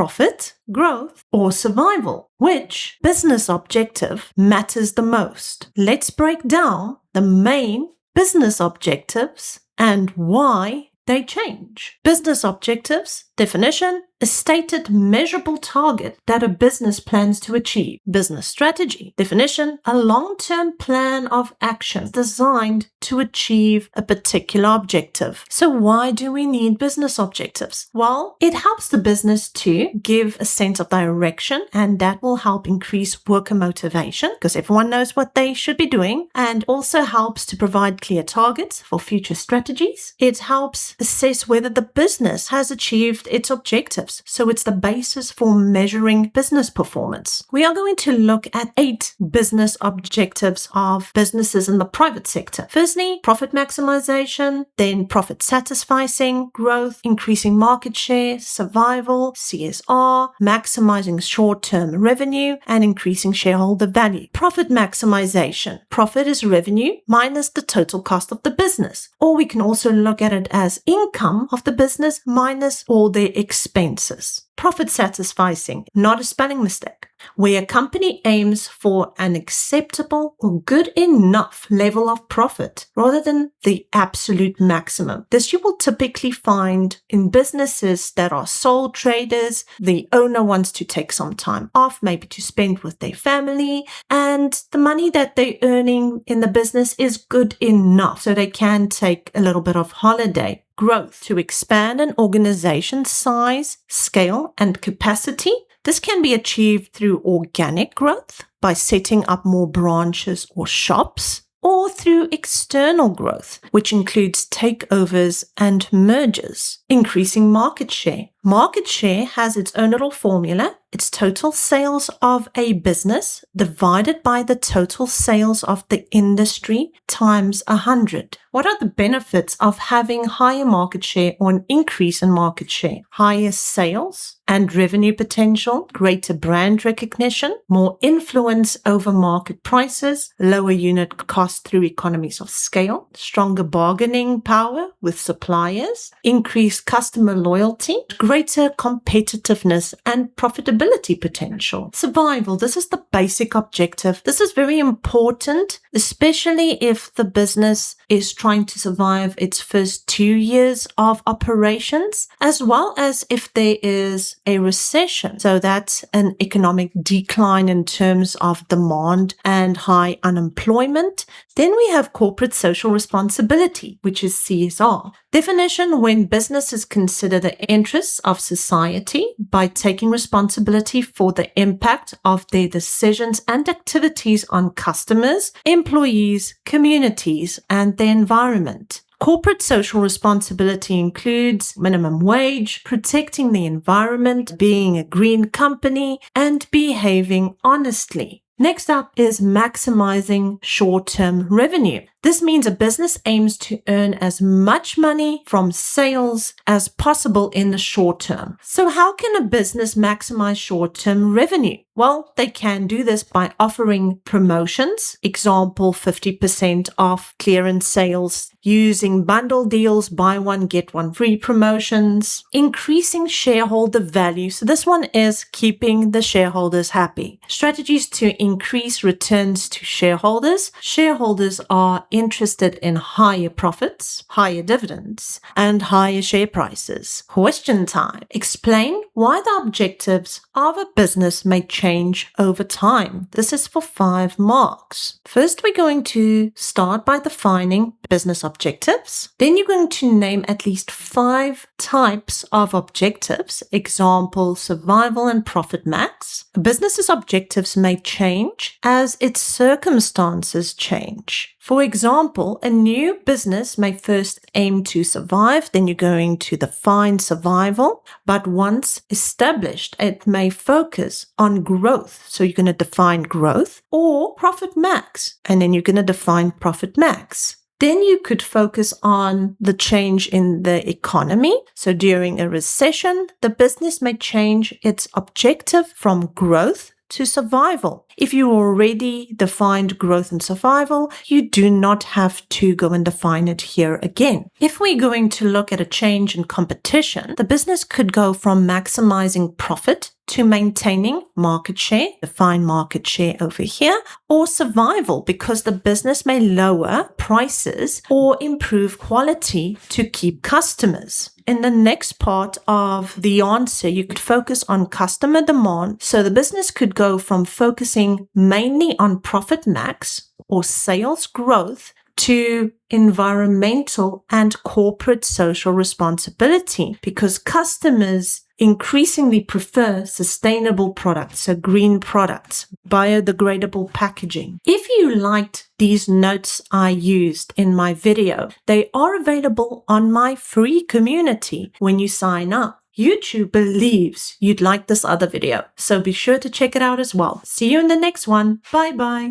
profit, growth, or survival? Which business objective matters the most? Let's break down the main business objectives and why they change. Business objectives, definition, a stated measurable target that a business plans to achieve. Business strategy, definition, a long-term plan of action designed to achieve a particular objective. So why do we need business objectives? Well, it helps the business to give a sense of direction, and that will help increase worker motivation because everyone knows what they should be doing, and also helps to provide clear targets for future strategies. It helps assess whether the business has achieved its objectives. So it's the basis for measuring business performance. We are going to look at 8 business objectives of businesses in the private sector. Firstly, profit maximization, then profit satisficing, growth, increasing market share, survival, CSR, maximizing short-term revenue, and increasing shareholder value. Profit maximization. Profit is revenue minus the total cost of the business. Or we can also look at it as income of the business minus all their expenses. Profit satisficing, not a spelling mistake, where a company aims for an acceptable or good enough level of profit rather than the absolute maximum. This you will typically find in businesses that are sole traders. The owner wants to take some time off, maybe to spend with their family, and the money that they're earning in the business is good enough so they can take a little bit of holiday. Growth, to expand an organization's size, scale, and capacity. This can be achieved through organic growth by setting up more branches or shops, or through external growth, which includes takeovers and mergers. Increasing market share. Market share has its own little formula. It's total sales of a business divided by the total sales of the industry times 100. What are the benefits of having higher market share or an increase in market share? Higher sales and revenue potential, greater brand recognition, more influence over market prices, lower unit cost through economies of scale, stronger bargaining power with suppliers, increased customer loyalty, greater competitiveness and profitability potential. Survival, this is the basic objective. This is very important, especially if the business is trying to survive its first 2 years of operations, as well as if there is a recession. So that's an economic decline in terms of demand and high unemployment. Then we have corporate social responsibility, which is CSR. Definition: when businesses consider the interests of society by taking responsibility for the impact of their decisions and activities on customers, employees, communities, and the environment. Corporate social responsibility includes minimum wage, protecting the environment, being a green company, and behaving honestly. Next up is maximizing short-term revenue. This means a business aims to earn as much money from sales as possible in the short term. So how can a business maximize short-term revenue? Well, they can do this by offering promotions, example 50% off clearance sales, using bundle deals, buy one, get one free promotions, increasing shareholder value. So this one is keeping the shareholders happy. Strategies to increase returns to shareholders. Shareholders are interested in higher profits, higher dividends, and higher share prices. Question time. Explain why the objectives of a business may change over time. This is for 5 marks. First, we're going to start by defining business objectives. Then you're going to name at least 5 types of objectives. Example, survival and profit max. A business's objectives may change as its circumstances change. For example, a new business may first aim to survive, then you're going to define survival, but once established, it may focus on growth. So you're going to define growth, or profit max, and then you're going to define profit max. Then you could focus on the change in the economy. So during a recession, the business may change its objective from growth to survival. If you already defined growth and survival, you do not have to go and define it here again. If we're going to look at a change in competition, the business could go from maximizing profit to maintaining market share, define market share over here, or survival because the business may lower prices or improve quality to keep customers. In the next part of the answer, you could focus on customer demand. So the business could go from focusing mainly on profit max or sales growth to environmental and corporate social responsibility because customers increasingly prefer sustainable products, so green products, biodegradable packaging. If you liked these notes I used in my video, they are available on my free community when you sign up. YouTube believes you'd like this other video, so be sure to check it out as well. See you in the next one. Bye bye.